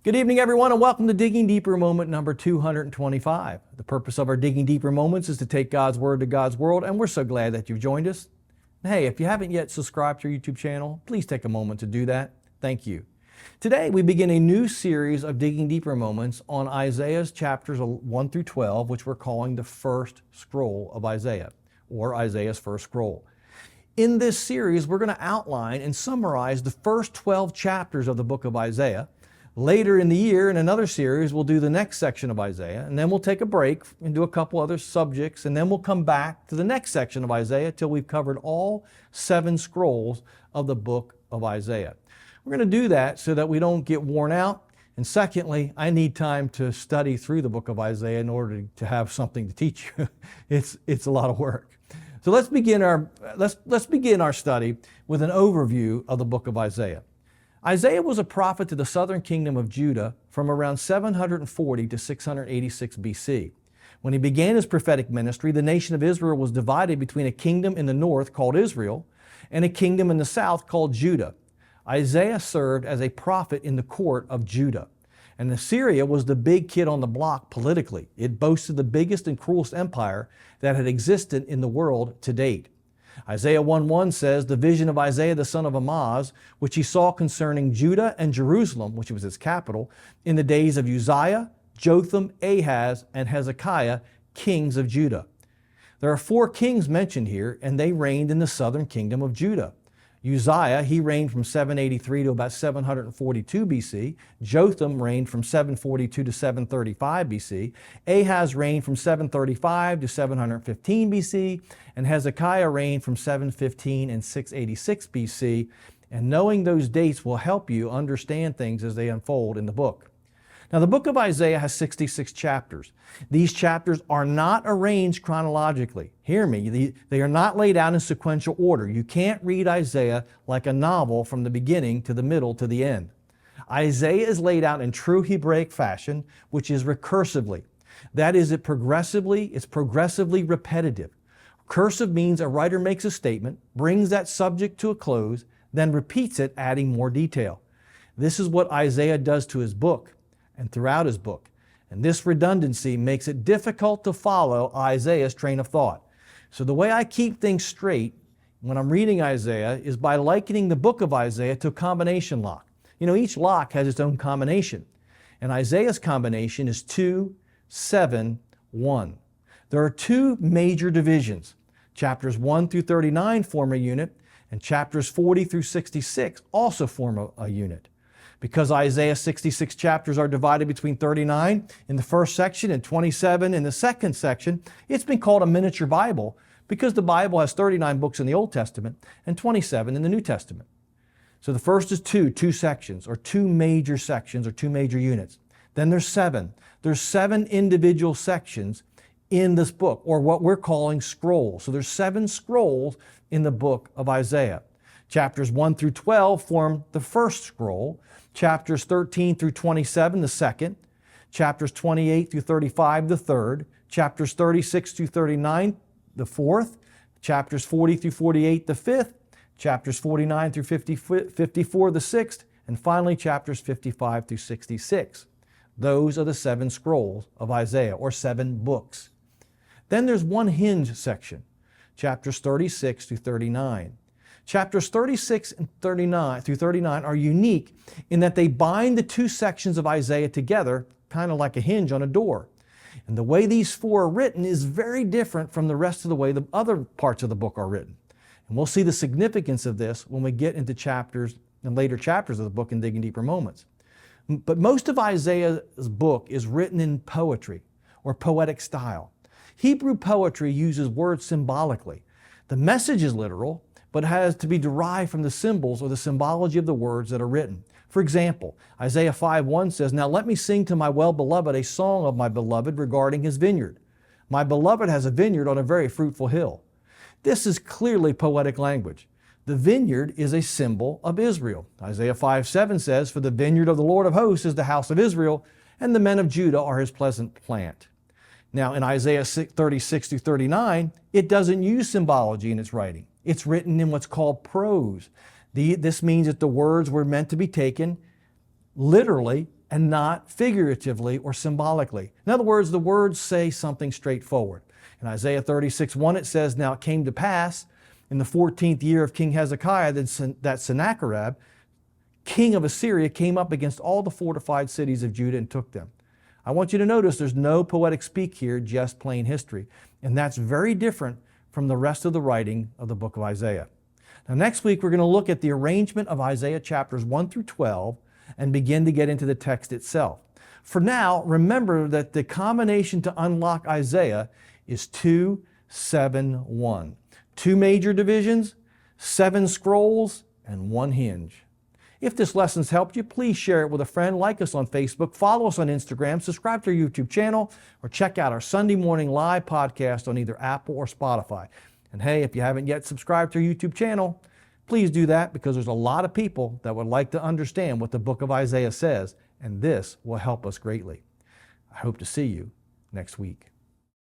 Good evening, everyone, and welcome to Digging Deeper moment number 225. The purpose of our Digging Deeper moments is to take God's Word to God's world, and we're so glad that you've joined us. And hey, if you haven't yet subscribed to our YouTube channel, please take a moment to do that. Thank you. Today, we begin a new series of Digging Deeper moments on Isaiah's chapters 1 through 12, which we're calling the first scroll of Isaiah, or Isaiah's first scroll. In this series, we're going to outline and summarize the first 12 chapters of the book of Isaiah. Later in the year, in another series, we'll do the next section of Isaiah, and then we'll take a break and do a couple other subjects, and then we'll come back to the next section of Isaiah till we've covered all 7 scrolls of the book of Isaiah. We're going to do that so that we don't get worn out, and secondly, I need time to study through the book of Isaiah in order to have something to teach you. It's a lot of work. So let's begin our study with an overview of the book of Isaiah. Isaiah was a prophet to the southern kingdom of Judah from around 740 to 686 BC. When he began his prophetic ministry, the nation of Israel was divided between a kingdom in the north called Israel and a kingdom in the south called Judah. Isaiah served as a prophet in the court of Judah. And Assyria was the big kid on the block politically. It boasted the biggest and cruelest empire that had existed in the world to date. Isaiah 1:1 says, the vision of Isaiah the son of Amoz, which he saw concerning Judah and Jerusalem, which was its capital, in the days of Uzziah, Jotham, Ahaz, and Hezekiah, kings of Judah. There are 4 kings mentioned here, and they reigned in the southern kingdom of Judah. Uzziah, he reigned from 783 to about 742 BC. Jotham reigned from 742 to 735 BC. Ahaz reigned from 735 to 715 BC. And Hezekiah reigned from 715 and 686 BC. And knowing those dates will help you understand things as they unfold in the book. Now, the book of Isaiah has 66 chapters. These chapters are not arranged chronologically. Hear me, they are not laid out in sequential order. You can't read Isaiah like a novel from the beginning to the middle to the end. Isaiah is laid out in true Hebraic fashion, which is recursively. That is, it's progressively repetitive. Recursive means a writer makes a statement, brings that subject to a close, then repeats it, adding more detail. This is what Isaiah does to his book and throughout his book. And this redundancy makes it difficult to follow Isaiah's train of thought. So the way I keep things straight when I'm reading Isaiah is by likening the book of Isaiah to a combination lock. You know, each lock has its own combination. And Isaiah's combination is 2, 7, 1. There are 2 major divisions. Chapters 1 through 39 form a unit, and chapters 40 through 66 also form a unit. Because Isaiah's 66 chapters are divided between 39 in the first section and 27 in the second section, it's been called a miniature Bible because the Bible has 39 books in the Old Testament and 27 in the New Testament. So the first is 2 sections, or 2 major sections, or 2 major units. Then there's 7. There's 7 individual sections in this book, or what we're calling scrolls. So there's 7 scrolls in the book of Isaiah. Chapters 1 through 12 form the first scroll. Chapters 13 through 27, the second. Chapters 28 through 35, the third. Chapters 36 through 39, the fourth. Chapters 40 through 48, the fifth. Chapters 49 through 54, the sixth. And finally, chapters 55 through 66. Those are the 7 scrolls of Isaiah, or 7 books. Then there's one hinge section, chapters 36 through 39. Chapters 36 and 39 through 39 are unique in that they bind the 2 sections of Isaiah together, kind of like a hinge on a door. And the way these 4 are written is very different from the rest of the way the other parts of the book are written. And we'll see the significance of this when we get into chapters and later chapters of the book in Digging Deeper Moments. But most of Isaiah's book is written in poetry or poetic style. Hebrew poetry uses words symbolically. The message is literal, but has to be derived from the symbols or the symbology of the words that are written. For example, Isaiah 5:1 says, "Now let me sing to my well-beloved a song of my beloved regarding his vineyard. My beloved has a vineyard on a very fruitful hill." This is clearly poetic language. The vineyard is a symbol of Israel. Isaiah 5:7 says, "For the vineyard of the Lord of hosts is the house of Israel, and the men of Judah are his pleasant plant." Now in Isaiah 36 through 39, it doesn't use symbology in its writing. It's written in what's called prose. This means that the words were meant to be taken literally and not figuratively or symbolically. In other words, the words say something straightforward. In Isaiah 36:1, it says, "Now it came to pass in the 14th year of King Hezekiah that Sennacherib, king of Assyria, came up against all the fortified cities of Judah and took them." I want you to notice there's no poetic speak here, just plain history. And that's very different from the rest of the writing of the book of Isaiah. Now, next week, we're going to look at the arrangement of Isaiah chapters 1 through 12 and begin to get into the text itself. For now, remember that the combination to unlock Isaiah is 2-7-1. 2 major divisions, 7 scrolls, and 1 hinge. If this lesson's helped you, please share it with a friend, like us on Facebook, follow us on Instagram, subscribe to our YouTube channel, or check out our Sunday morning live podcast on either Apple or Spotify. And hey, if you haven't yet subscribed to our YouTube channel, please do that, because there's a lot of people that would like to understand what the book of Isaiah says, and this will help us greatly. I hope to see you next week.